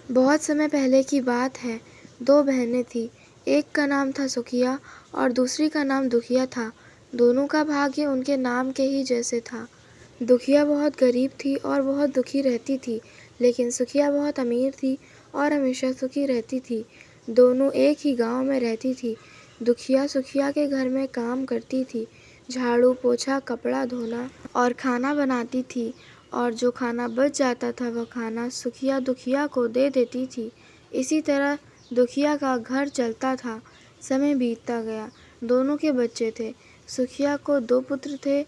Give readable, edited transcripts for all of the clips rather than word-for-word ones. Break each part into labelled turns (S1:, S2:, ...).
S1: बहुत समय पहले की बात है। दो बहनें थीं। एक का नाम था सुखिया और दूसरी का नाम दुखिया था। दोनों का भाग्य उनके नाम के ही जैसे था। दुखिया बहुत गरीब थी और बहुत दुखी रहती थी, लेकिन सुखिया बहुत अमीर थी और हमेशा सुखी रहती थी। दोनों एक ही गांव में रहती थी। दुखिया सुखिया के घर में काम करती थी, झाड़ू पोछा, कपड़ा धोना और खाना बनाती थी, और जो खाना बच जाता था वह खाना सुखिया दुखिया को दे देती थी। इसी तरह दुखिया का घर चलता था। समय बीतता गया। दोनों के बच्चे थे। सुखिया को 2 पुत्र थे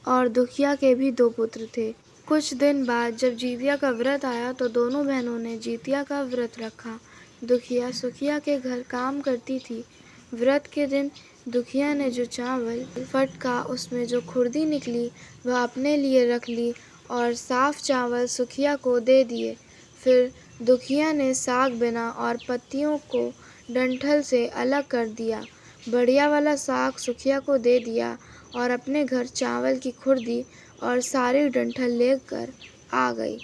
S1: और दुखिया के भी 2 पुत्र थे। कुछ दिन बाद जब जितिया का व्रत आया तो दोनों बहनों ने जितिया का व्रत रखा। दुखिया सुखिया के घर काम करती थी। व्रत के दिन दुखिया ने जो चावल फटका उसमें जो खुर्दी निकली वह अपने लिए रख ली और साफ चावल सुखिया को दे दिए। फिर दुखिया ने साग बिना और पत्तियों को डंठल से अलग कर दिया। बढ़िया वाला साग सुखिया को दे दिया और अपने घर चावल की खुर्दी और सारी डंठल लेकर आ गई,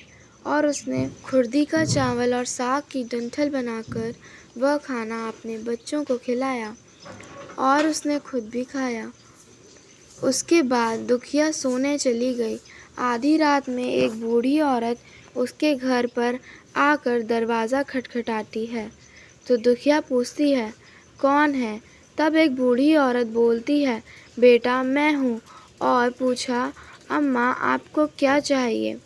S1: और उसने खुर्दी का चावल और साग की डंठल बनाकर वह खाना अपने बच्चों को खिलाया और उसने खुद भी खाया। उसके बाद दुखिया सोने चली गई। आधी रात में एक बूढ़ी औरत उसके घर पर आकर दरवाज़ा खटखटाती है। तो दुखिया पूछती है, कौन है? तब एक बूढ़ी औरत बोलती है, बेटा मैं हूँ। और पूछा, अम्मा आपको क्या चाहिए?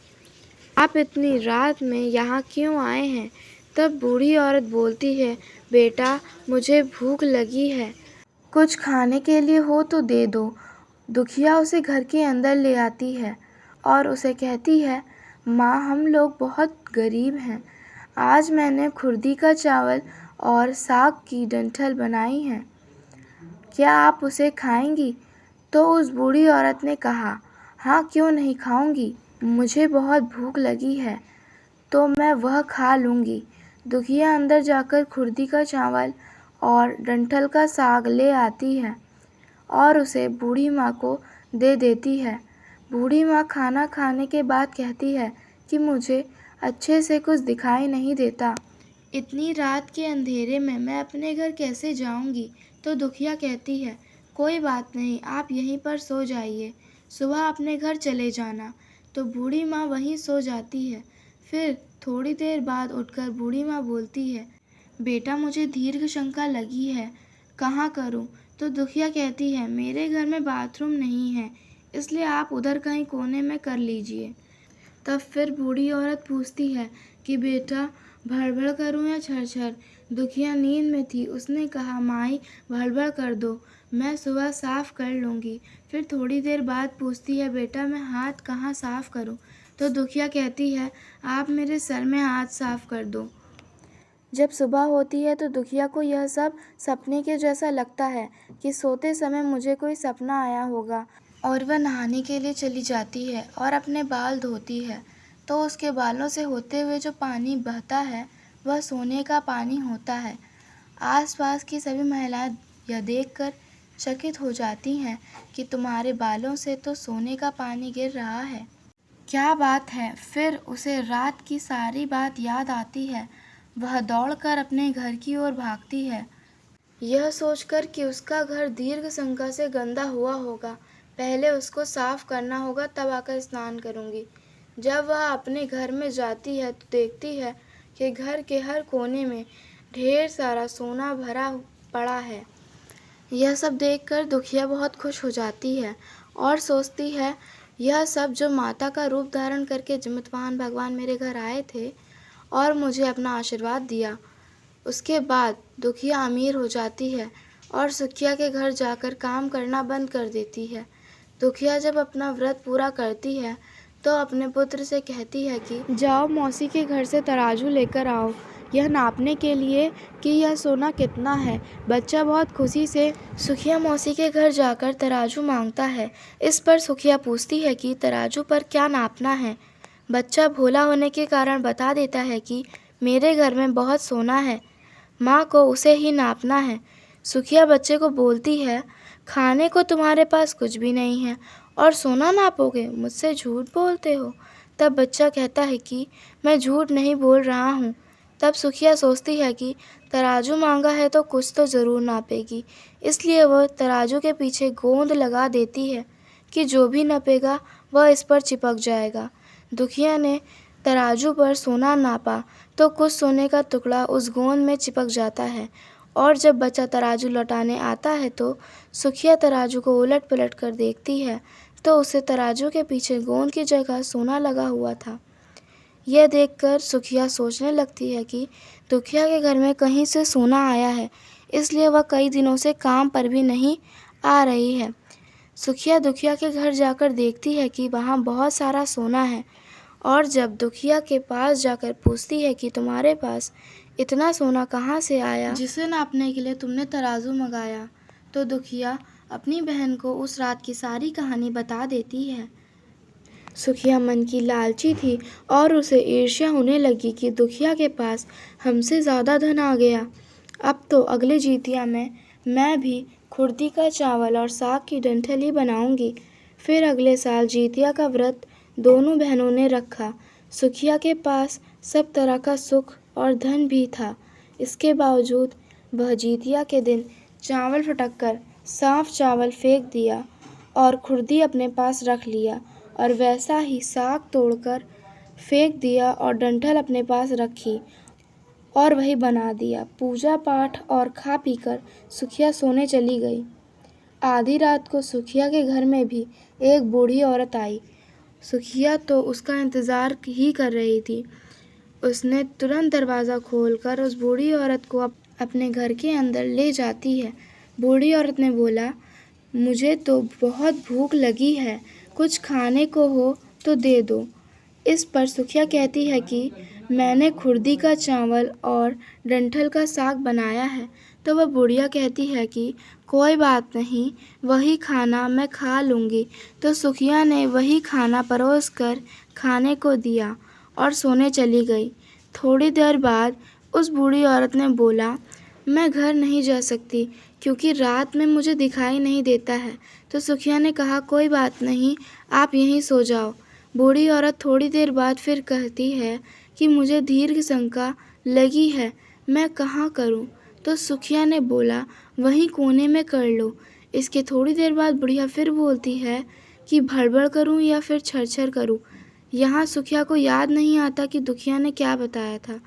S1: आप इतनी रात में यहाँ क्यों आए हैं? तब बूढ़ी औरत बोलती है, बेटा मुझे भूख लगी है, कुछ खाने के लिए हो तो दे दो। दुखिया उसे घर के अंदर ले आती है और उसे कहती है, माँ हम लोग बहुत गरीब हैं। आज मैंने खुर्दी का चावल और साग की डंठल बनाई हैं, क्या आप उसे खाएंगी? तो उस बूढ़ी औरत ने कहा, हाँ क्यों नहीं खाऊंगी, मुझे बहुत भूख लगी है तो मैं वह खा लूँगी। दुखिया अंदर जाकर खुर्दी का चावल और डंठल का साग ले आती है और उसे बूढ़ी माँ को दे देती है। बूढ़ी माँ खाना खाने के बाद कहती है कि मुझे अच्छे से कुछ दिखाई नहीं देता, इतनी रात के अंधेरे में मैं अपने घर कैसे जाऊंगी? तो दुखिया कहती है, कोई बात नहीं, आप यहीं पर सो जाइए, सुबह अपने घर चले जाना। तो बूढ़ी माँ वहीं सो जाती है। फिर थोड़ी देर बाद उठकर बूढ़ी माँ बोलती है, बेटा मुझे दीर्घ शंका लगी है, कहाँ करूँ? तो दुखिया कहती है, मेरे घर में बाथरूम नहीं है, इसलिए आप उधर कहीं कोने में कर लीजिए। तब फिर बूढ़ी औरत पूछती है कि बेटा भड़बड़ करूं या छरछर? दुखिया नींद में थी। उसने कहा, माई भड़बड़ कर दो, मैं सुबह साफ कर लूँगी। फिर थोड़ी देर बाद पूछती है, बेटा मैं हाथ कहाँ साफ करूं? तो दुखिया कहती है, आप मेरे सर में हाथ साफ कर दो। जब सुबह होती है तो दुखिया को यह सब सपने के जैसा लगता है कि सोते समय मुझे कोई सपना आया होगा, और वह नहाने के लिए चली जाती है और अपने बाल धोती है। तो उसके बालों से होते हुए जो पानी बहता है वह सोने का पानी होता है। आसपास की सभी महिलाएं यह देखकर चकित हो जाती हैं कि तुम्हारे बालों से तो सोने का पानी गिर रहा है, क्या बात है? फिर उसे रात की सारी बात याद आती है। वह दौड़कर अपने घर की ओर भागती है, यह सोचकर कि उसका घर दीर्घ शंका से गंदा हुआ होगा। पहले उसको साफ करना होगा, तब आकर स्नान करूंगी। जब वह अपने घर में जाती है तो देखती है कि घर के हर कोने में ढेर सारा सोना भरा पड़ा है। यह सब देखकर दुखिया बहुत खुश हो जाती है और सोचती है, यह सब जो माता का रूप धारण करके जिमतवान भगवान मेरे घर आए थे और मुझे अपना आशीर्वाद दिया। उसके बाद दुखिया अमीर हो जाती है और सुखिया के घर जाकर काम करना बंद कर देती है। दुखिया जब अपना व्रत पूरा करती है तो अपने पुत्र से कहती है कि जाओ मौसी के घर से तराजू लेकर आओ, यह नापने के लिए कि यह सोना कितना है। बच्चा बहुत खुशी से सुखिया मौसी के घर जाकर तराजू मांगता है। इस पर सुखिया पूछती है कि तराजू पर क्या नापना है। बच्चा भोला होने के कारण बता देता है कि मेरे घर में बहुत सोना है, माँ को उसे ही नापना है। सुखिया बच्चे को बोलती है, खाने को तुम्हारे पास कुछ भी नहीं है और सोना नापोगे, मुझसे झूठ बोलते हो। तब बच्चा कहता है कि मैं झूठ नहीं बोल रहा हूँ। तब सुखिया सोचती है कि तराजू मांगा है तो कुछ तो ज़रूर नापेगी, इसलिए वह तराजू के पीछे गोंद लगा देती है कि जो भी नपेगा वह इस पर चिपक जाएगा। दुखिया ने तराजू पर सोना नापा तो कुछ सोने का टुकड़ा उस गोंद में चिपक जाता है, और जब बच्चा तराजू लौटाने आता है तो सुखिया तराजू को उलट पलट कर देखती है तो उसे तराजू के पीछे गोंद की जगह सोना लगा हुआ था। यह देखकर सुखिया सोचने लगती है कि दुखिया के घर में कहीं से सोना आया है, इसलिए वह कई दिनों से काम पर भी नहीं आ रही है। सुखिया दुखिया के घर जाकर देखती है कि वहाँ बहुत सारा सोना है, और जब दुखिया के पास जाकर पूछती है कि तुम्हारे पास इतना सोना कहाँ से आया जिसे नापने के लिए तुमने तराजू मंगाया, तो दुखिया अपनी बहन को उस रात की सारी कहानी बता देती है। सुखिया मन की लालची थी और उसे ईर्ष्या होने लगी कि दुखिया के पास हमसे ज़्यादा धन आ गया। अब तो अगले जितिया में मैं भी खुर्दी का चावल और साग की डंठल ही बनाऊंगी। फिर अगले साल जितिया का व्रत दोनों बहनों ने रखा। सुखिया के पास सब तरह का सुख और धन भी था, इसके बावजूद वह जितिया के दिन चावल फटक कर साफ चावल फेंक दिया और खुर्दी अपने पास रख लिया, और वैसा ही साग तोड़कर फेंक दिया और डंठल अपने पास रखी और वही बना दिया। पूजा पाठ और खा पीकर सुखिया सोने चली गई। आधी रात को सुखिया के घर में भी एक बूढ़ी औरत आई। सुखिया तो उसका इंतज़ार ही कर रही थी। उसने तुरंत दरवाज़ा खोलकर उस बूढ़ी औरत को अपने घर के अंदर ले जाती है। बूढ़ी औरत ने बोला, मुझे तो बहुत भूख लगी है, कुछ खाने को हो तो दे दो। इस पर सुखिया कहती है कि मैंने खुर्दी का चावल और डंठल का साग बनाया है। तो वह बुढ़िया कहती है कि कोई बात नहीं, वही खाना मैं खा लूँगी। तो सुखिया ने वही खाना परोस कर खाने को दिया और सोने चली गई। थोड़ी देर बाद उस बूढ़ी औरत ने बोला, मैं घर नहीं जा सकती क्योंकि रात में मुझे दिखाई नहीं देता है। तो सुखिया ने कहा, कोई बात नहीं, आप यहीं सो जाओ। बूढ़ी औरत थोड़ी देर बाद फिर कहती है कि मुझे दीर्घ शंका लगी है, मैं कहाँ करूँ। तो सुखिया ने बोला, वहीं कोने में कर लो। इसके थोड़ी देर बाद बुढ़िया फिर बोलती है कि भड़बड़ करूँ या फिर छरछर करूँ। यहाँ सुखिया को याद नहीं आता कि दुखिया ने क्या बताया था।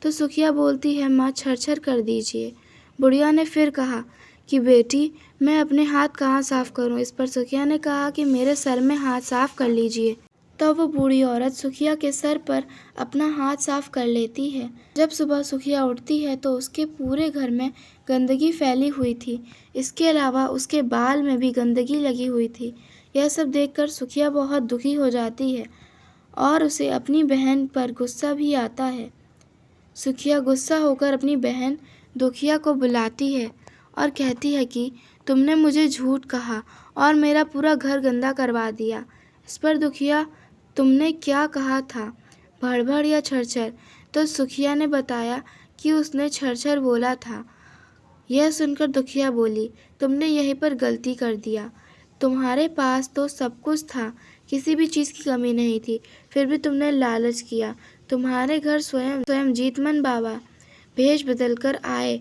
S1: तो सुखिया बोलती है, माँ छरछर कर दीजिए। बुढ़िया ने फिर कहा कि बेटी, मैं अपने हाथ कहाँ साफ़ करूँ। इस पर सुखिया ने कहा कि मेरे सर में हाथ साफ़ कर लीजिए। तब वो बूढ़ी औरत सुखिया के सर पर अपना हाथ साफ कर लेती है। जब सुबह सुखिया उठती है तो उसके पूरे घर में गंदगी फैली हुई थी। इसके अलावा उसके बाल में भी गंदगी लगी हुई थी। यह सब देखकर सुखिया बहुत दुखी हो जाती है और उसे अपनी बहन पर गुस्सा भी आता है। सुखिया गुस्सा होकर अपनी बहन दुखिया को बुलाती है और कहती है कि तुमने मुझे झूठ कहा और मेरा पूरा घर गंदा करवा दिया। इस पर दुखिया, तुमने क्या कहा था, भड़बड़ या छरछर? तो सुखिया ने बताया कि उसने छरछर बोला था। यह सुनकर दुखिया बोली, तुमने यहीं पर गलती कर दिया। तुम्हारे पास तो सब कुछ था, किसी भी चीज़ की कमी नहीं थी, फिर भी तुमने लालच किया। तुम्हारे घर स्वयं जीतमन बाबा भेष बदल कर आए,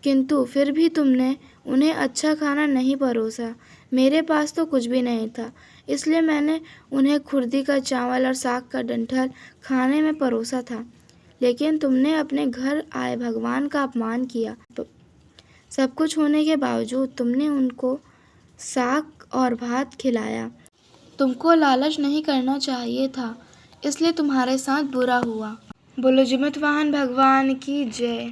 S1: किंतु फिर भी तुमने उन्हें अच्छा खाना नहीं परोसा। मेरे पास तो कुछ भी नहीं था, इसलिए मैंने उन्हें खुर्दी का चावल और साग का डंठल खाने में परोसा था, लेकिन तुमने अपने घर आए भगवान का अपमान किया। सब कुछ होने के बावजूद तुमने उनको साग और भात खिलाया। तुमको लालच नहीं करना चाहिए था, इसलिए तुम्हारे साथ बुरा हुआ। बोलो जिमत वाहन भगवान की जय।